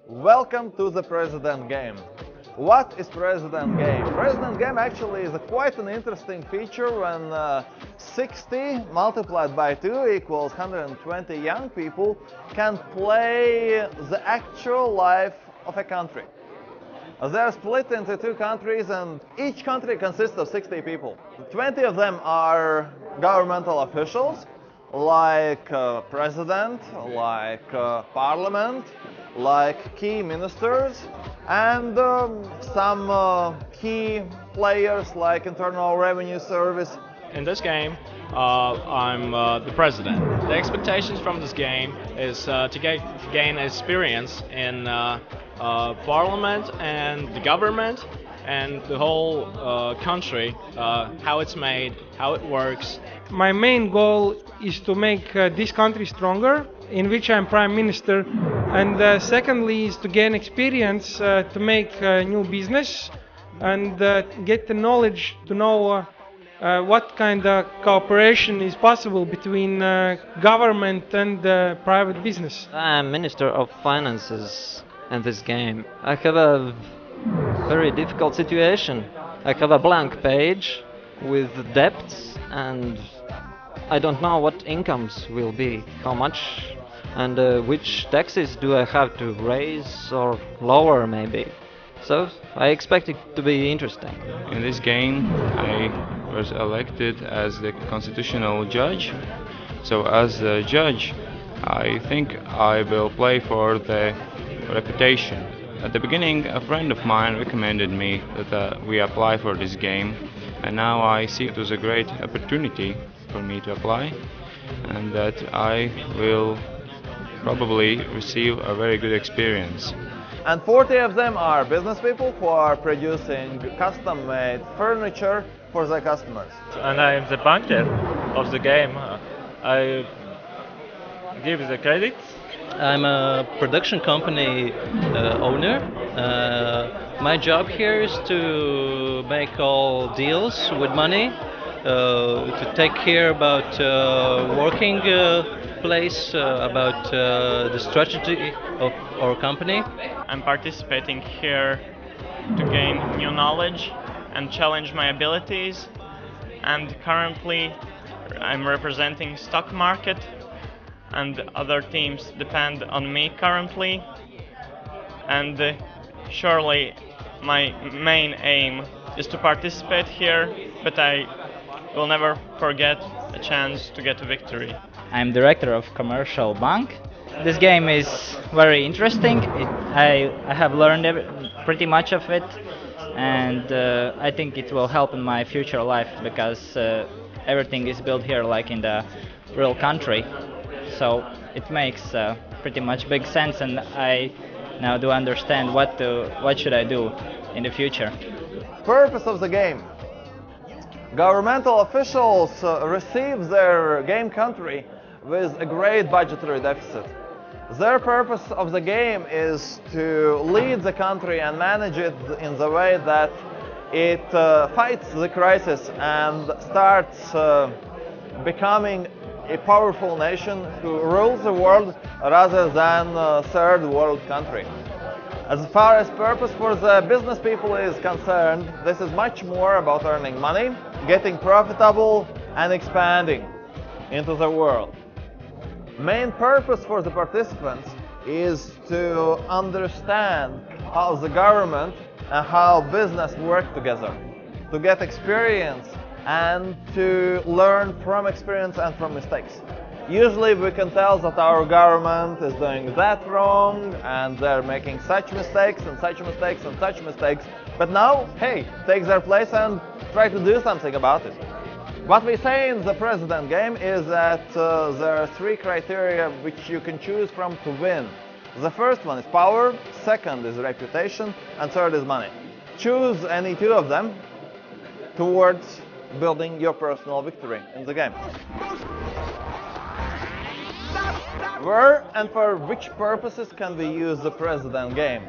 Welcome to the President game. What is President game? President game actually is quite an interesting feature when 60 multiplied by 2 equals 120 young people can play the actual life of a country. They are split into two countries and each country consists of 60 people. 20 of them are governmental officials like president, like parliament, like key ministers, and some key players like Internal Revenue Service. In this game, I'm the president. The expectations from this game is to gain experience in parliament and the government and the whole country, how it's made, how it works. My main goal is to make this country stronger, in which I'm Prime Minister, and secondly is to gain experience to make new business and get the knowledge to know what kind of cooperation is possible between government and private business. I'm Minister of Finances in this game. I have a very difficult situation. I have a blank page with debts and I don't know what incomes will be, how much and which taxes do I have to raise or lower maybe. So I expect it to be interesting. In this game I was elected as the constitutional judge. So as a judge I think I will play for the reputation. At the beginning a friend of mine recommended me that we apply for this game, and now I see it was a great opportunity for me to apply and that I will probably receive a very good experience. And 40 of them are business people who are producing custom-made furniture for their customers. And I am the banker of the game. I give the credits. I'm a production company owner. My job here is to make all deals with money, to take care about working place, about the strategy of our company. I'm participating here to gain new knowledge and challenge my abilities, and currently I'm representing stock market and other teams depend on me currently, and surely my main aim is to participate here, but I will never forget a chance to get a victory. I'm director of commercial bank. This game is very interesting. I have learned pretty much of it, and I think it will help in my future life because everything is built here like in the real country. So it makes pretty much big sense, and I now do understand what should I do in the future. Purpose of the game. Governmental officials receive their game country with a great budgetary deficit. Their purpose of the game is to lead the country and manage it in the way that it fights the crisis and starts becoming a powerful nation who rules the world rather than a third world country. As far as purpose for the business people is concerned, this is much more about earning money, getting profitable and expanding into the world. Main purpose for the participants is to understand how the government and how business work together, to get experience and to learn from experience and from mistakes. Usually we can tell that our government is doing that wrong and they're making such mistakes and such mistakes and such mistakes, but now, hey, take their place and try to do something about it. What we say in the President game is that there are three criteria which you can choose from to win. The first one is power, second is reputation, and third is money. Choose any two of them towards building your personal victory in the game. Where and for which purposes can we use the President game?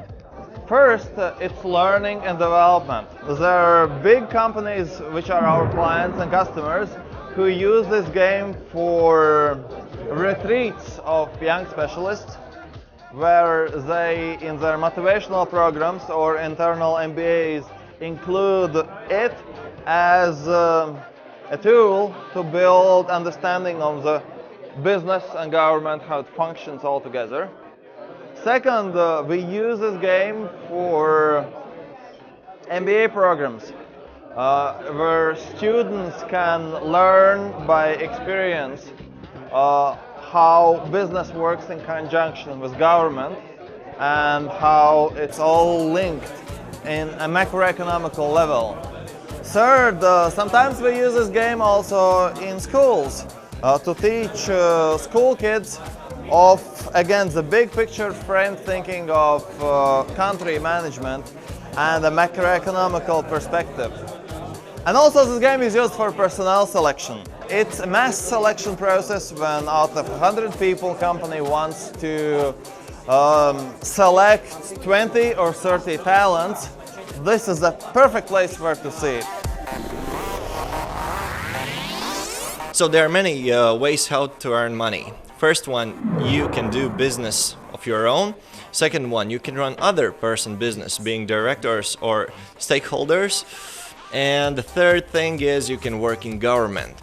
First, it's learning and development. There are big companies which are our clients and customers who use this game for retreats of young specialists where they, in their motivational programs or internal MBAs, include it as a tool to build understanding of the business and government, how it functions all together. Second, we use this game for MBA programs, where students can learn by experience how business works in conjunction with government and how it's all linked in a macroeconomical level. Third, sometimes we use this game also in schools to teach school kids of, again, the big picture frame thinking of country management and a macroeconomical perspective. And also this game is used for personnel selection. It's a mass selection process when out of 100 people company wants to select 20 or 30 talents. This is the perfect place where to see it. So there are many ways how to earn money. First one, you can do business of your own. Second one, you can run other person business, being directors or stakeholders. And the third thing is you can work in government.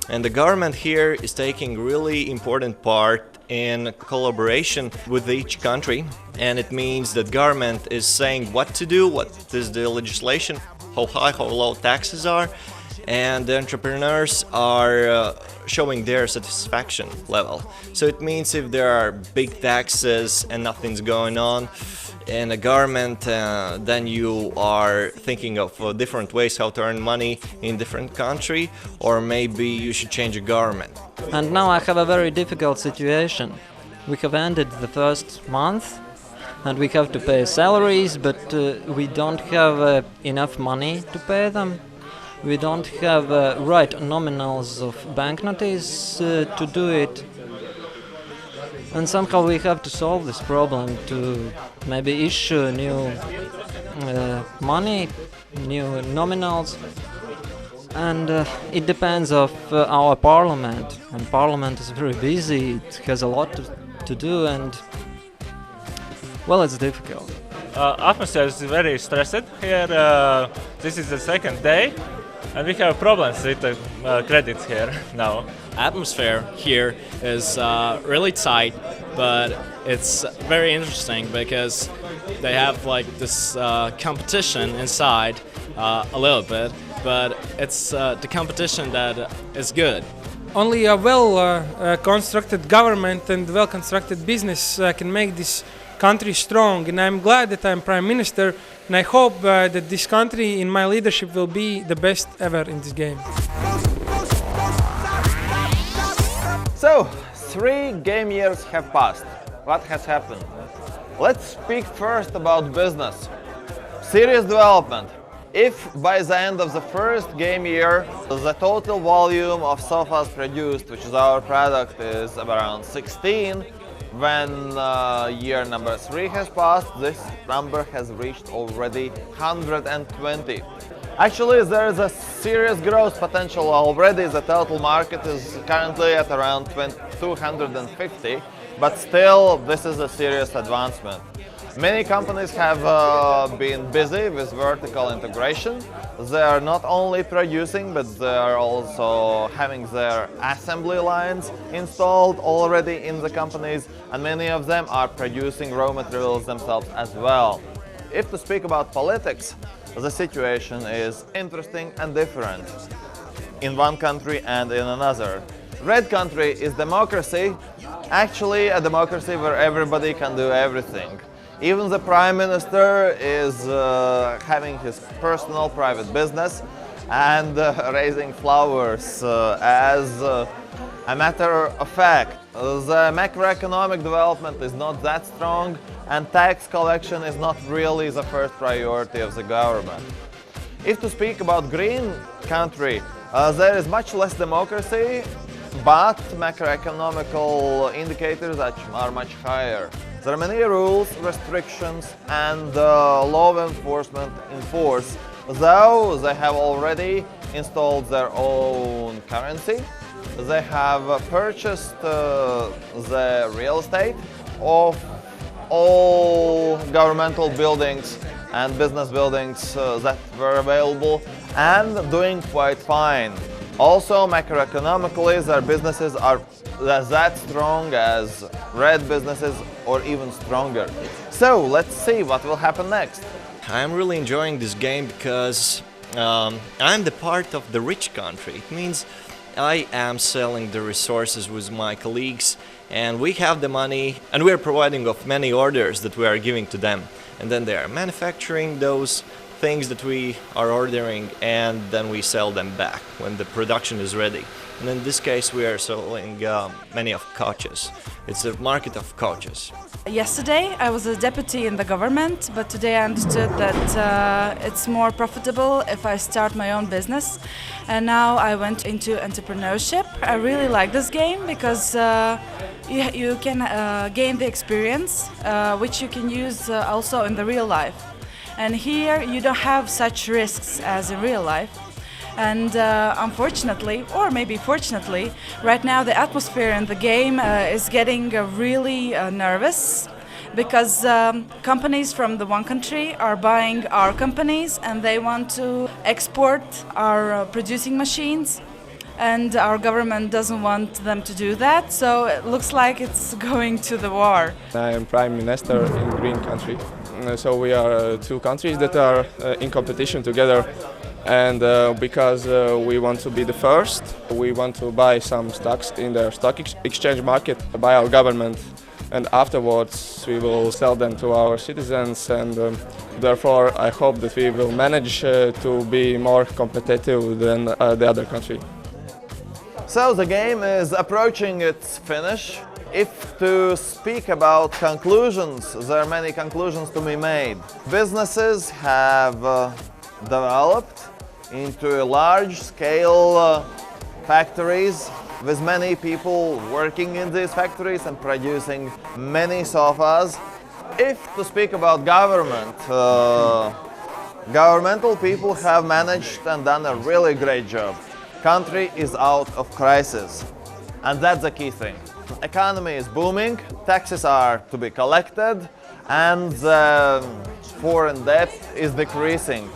And the government here is taking really important part in collaboration with each country. And it means that government is saying what to do, what is the legislation, how high, how low taxes are. And the entrepreneurs are showing their satisfaction level. So it means if there are big taxes and nothing's going on in the government, then you are thinking of different ways how to earn money in different country, or maybe you should change the government. And now I have a very difficult situation. We have ended the first month and we have to pay salaries, but we don't have enough money to pay them. We don't have right nominals of banknotes to do it. And somehow we have to solve this problem to maybe issue new money, new nominals. And it depends of our parliament. And parliament is very busy, it has a lot to do, and well, it's difficult. Atmosphere is very stressed here. This is the second day. And we have problems with the credits here now. Atmosphere here is really tight, but it's very interesting because they have like this competition inside a little bit, but it's the competition that is good. Only a well-constructed government and well-constructed business can make this country strong, and I'm glad that I'm Prime Minister, and I hope that this country in my leadership will be the best ever in this game. So, 3 game years have passed. What has happened? Let's speak first about business. Serious development. If by the end of the first game year, the total volume of sofas produced, which is our product, is around 16, when year number 3 has passed, this number has reached already 120. Actually, there is a serious growth potential already. The total market is currently at around 250, but still this is a serious advancement. Many companies have been busy with vertical integration. They are not only producing, but they are also having their assembly lines installed already in the companies, and many of them are producing raw materials themselves as well. If to speak about politics, the situation is interesting and different in one country and in another. Red country is democracy, actually a democracy where everybody can do everything. Even the Prime Minister is having his personal private business and raising flowers as a matter of fact. The macroeconomic development is not that strong, and tax collection is not really the first priority of the government. If to speak about green country, there is much less democracy, but macroeconomical indicators are much higher. There are many rules, restrictions, and law enforcement in force, though they have already installed their own currency. They have purchased the real estate of all governmental buildings and business buildings that were available and doing quite fine. Also, macroeconomically, their businesses are that strong as red businesses or even stronger. So let's see what will happen next. I'm really enjoying this game because I'm the part of the rich country. It means I am selling the resources with my colleagues, and we have the money, and we are providing of many orders that we are giving to them. And then they are manufacturing those things that we are ordering, and then we sell them back when the production is ready. And in this case we are selling many of couches. It's a market of couches. Yesterday I was a deputy in the government, but today I understood that it's more profitable if I start my own business. And now I went into entrepreneurship. I really like this game because you can gain the experience, which you can use also in the real life. And here you don't have such risks as in real life. And unfortunately, or maybe fortunately, right now the atmosphere in the game is getting really nervous because companies from the one country are buying our companies and they want to export our producing machines, and our government doesn't want them to do that, so it looks like it's going to the war. I am Prime Minister in Green country, so we are two countries that are in competition together. And because we want to be the first, we want to buy some stocks in the stock exchange market by our government, and afterwards we will sell them to our citizens, and therefore I hope that we will manage to be more competitive than the other country. So the game is approaching its finish. If to speak about conclusions, there are many conclusions to be made. Businesses have developed into large-scale factories with many people working in these factories and producing many sofas. If to speak about government, governmental people have managed and done a really great job. Country is out of crisis, and that's the key thing. Economy is booming, taxes are to be collected, and the foreign debt is decreasing.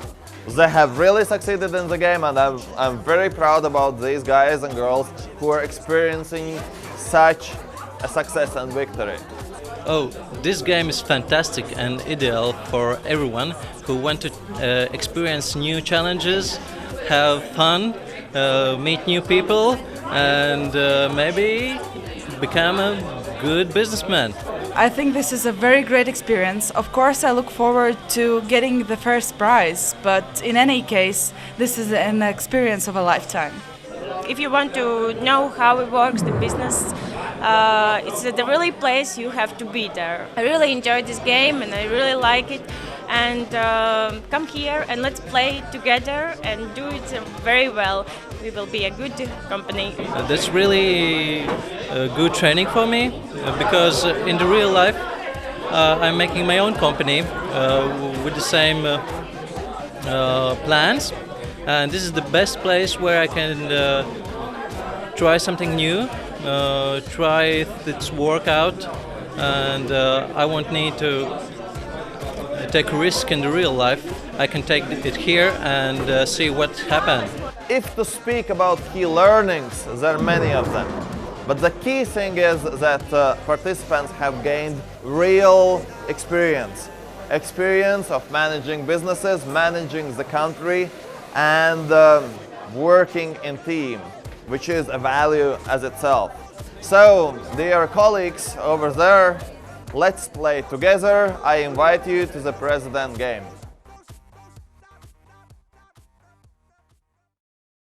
They have really succeeded in the game, and I'm very proud about these guys and girls who are experiencing such a success and victory. Oh, this game is fantastic and ideal for everyone who want to experience new challenges, have fun, meet new people, and maybe become a good businessman. I think this is a very great experience. Of course, I look forward to getting the first prize, but in any case, this is an experience of a lifetime. If you want to know how it works, the business, it's the really place you have to be there. I really enjoyed this game and I really like it. And come here and let's play together and do it very well. We will be a good company. That's really good training for me because in the real life I'm making my own company with the same plans, and this is the best place where I can try something new, try its work out, and I won't need to take a risk in the real life. I can take it here and see what happens. If to speak about key learnings, there are many of them. But the key thing is that participants have gained real experience. Experience of managing businesses, managing the country, and working in team, which is a value as itself. So, dear colleagues over there, let's play together. I invite you to the President game.